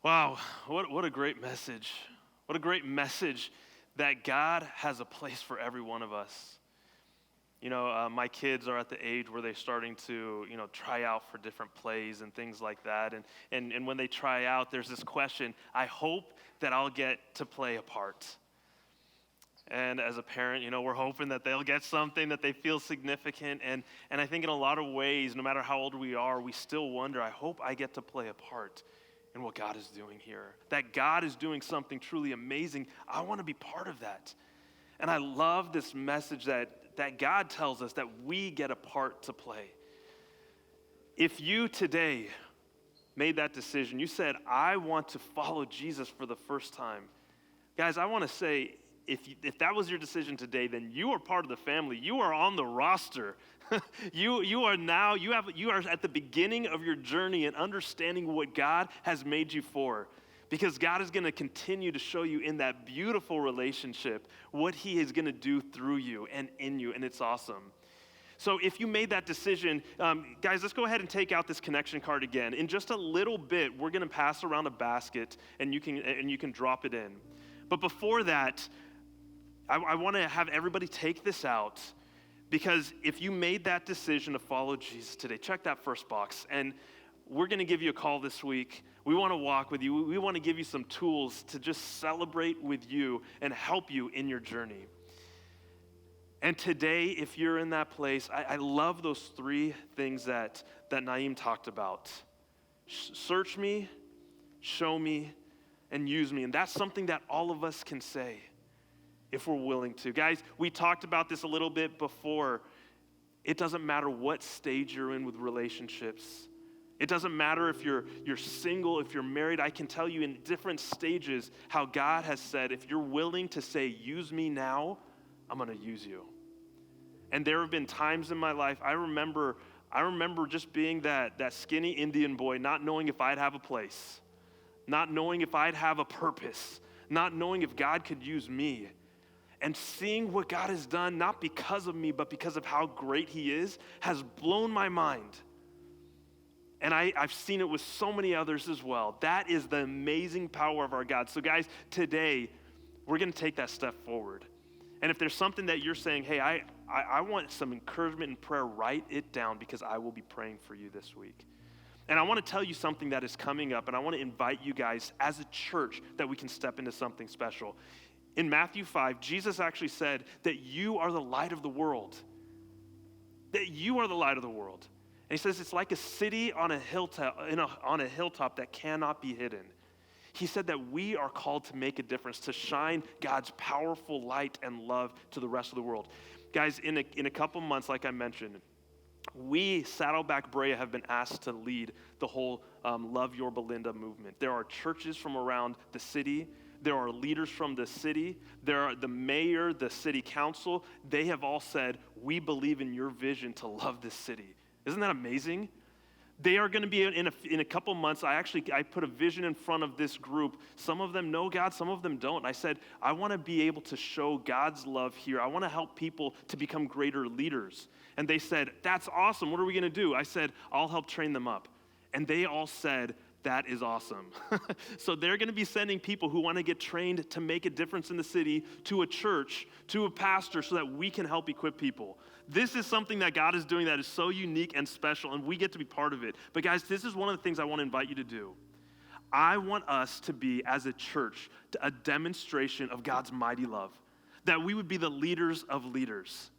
Wow, what a great message. What a great message that God has a place for every one of us. My kids are at the age where they're starting to, try out for different plays and things like that. And when they try out, there's this question, I hope that I'll get to play a part. And as a parent, we're hoping that they'll get something that they feel significant. And I think in a lot of ways, no matter how old we are, we still wonder, I hope I get to play a part in what God is doing here. That God is doing something truly amazing. I want to be part of that. And I love this message that God tells us that we get a part to play. If you today made that decision, you said, I want to follow Jesus for the first time. Guys, I want to say, if that was your decision today, then you are part of the family. You are on the roster. You are at the beginning of your journey and understanding what God has made you for. Because God is going to continue to show you in that beautiful relationship what he is going to do through you and in you, and it's awesome. So if you made that decision, guys, let's go ahead and take out this connection card again. In just a little bit, we're going to pass around a basket, and you can drop it in. But before that, I want to have everybody take this out, because if you made that decision to follow Jesus today, check that first box, and we're going to give you a call this week. We want to walk with you. We want to give you some tools to just celebrate with you and help you in your journey. And today, if you're in that place, I love those three things that Naeem talked about. Search me, show me, and use me. And that's something that all of us can say if we're willing to. Guys, we talked about this a little bit before. It doesn't matter what stage you're in with relationships. It doesn't matter if you're single, if you're married. I can tell you in different stages how God has said, if you're willing to say, use me now, I'm going to use you. And there have been times in my life, I remember just being that skinny Indian boy, not knowing if I'd have a place, not knowing if I'd have a purpose, not knowing if God could use me. And seeing what God has done, not because of me, but because of how great he is, has blown my mind. And I've seen it with so many others as well. That is the amazing power of our God. So guys, today, we're going to take that step forward. And if there's something that you're saying, hey, I want some encouragement and prayer, write it down, because I will be praying for you this week. And I want to tell you something that is coming up, and I want to invite you guys as a church that we can step into something special. In Matthew 5, Jesus actually said that you are the light of the world. That you are the light of the world. And he says it's like a city on a hilltop that cannot be hidden. He said that we are called to make a difference, to shine God's powerful light and love to the rest of the world. Guys, in a couple months, like I mentioned, we, Saddleback Brea, have been asked to lead the whole Love Your Belinda movement. There are churches from around the city. There are leaders from the city. There are the mayor, the city council. They have all said, we believe in your vision to love this city. Isn't that amazing? They are going to be in a couple months. I put a vision in front of this group. Some of them know God, some of them don't. And I said, I want to be able to show God's love here. I want to help people to become greater leaders. And they said, that's awesome. What are we going to do? I said, I'll help train them up. And they all said, that is awesome. So they're going to be sending people who want to get trained to make a difference in the city to a church, to a pastor, so that we can help equip people. This is something that God is doing that is so unique and special, and we get to be part of it. But guys, this is one of the things I want to invite you to do. I want us to be, as a church, a demonstration of God's mighty love. That we would be the leaders of leaders.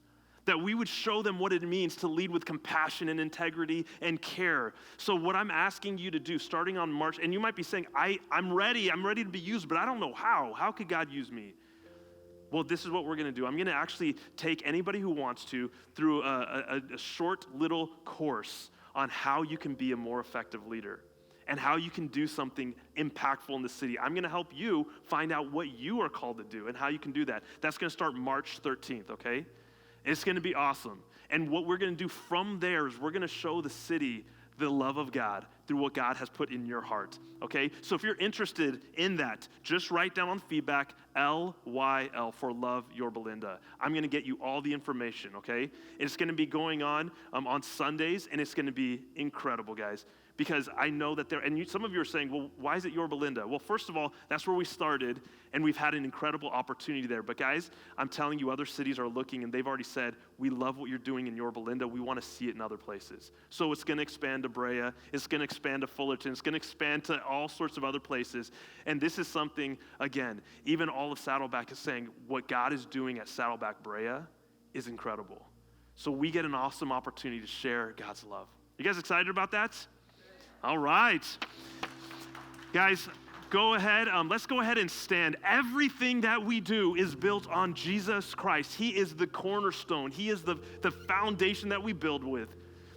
That we would show them what it means to lead with compassion and integrity and care. So what I'm asking you to do, starting on March, and you might be saying, I'm ready to be used, but I don't know how. How could God use me? Well, this is what we're going to do. I'm going to actually take anybody who wants to through a short little course on how you can be a more effective leader and how you can do something impactful in the city. I'm going to help you find out what you are called to do and how you can do that. That's going to start March 13th, okay? It's going to be awesome. And what we're going to do from there is we're going to show the city the love of God through what God has put in your heart, okay? So if you're interested in that, just write down on feedback, LYL for Love Your Belinda. I'm going to get you all the information, okay? It's going to be going on Sundays, and it's going to be incredible, guys. because I know that some of you are saying, well, why is it Yorba Linda? Well, first of all, that's where we started, and we've had an incredible opportunity there. But guys, I'm telling you, other cities are looking, and they've already said, we love what you're doing in Yorba Linda. We want to see it in other places. So it's going to expand to Brea. It's going to expand to Fullerton. It's going to expand to all sorts of other places. And this is something, again, even all of Saddleback is saying, what God is doing at Saddleback Brea is incredible. So we get an awesome opportunity to share God's love. You guys excited about that? All right. Guys, go ahead. Let's go ahead and stand. Everything that we do is built on Jesus Christ. He is the cornerstone. He is the foundation that we build with.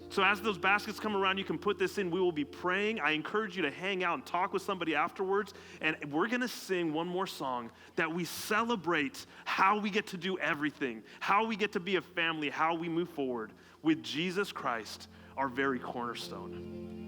So as those baskets come around, you can put this in. We will be praying. I encourage you to hang out and talk with somebody afterwards. And we're going to sing one more song that we celebrate how we get to do everything, how we get to be a family, how we move forward with Jesus Christ, our very cornerstone.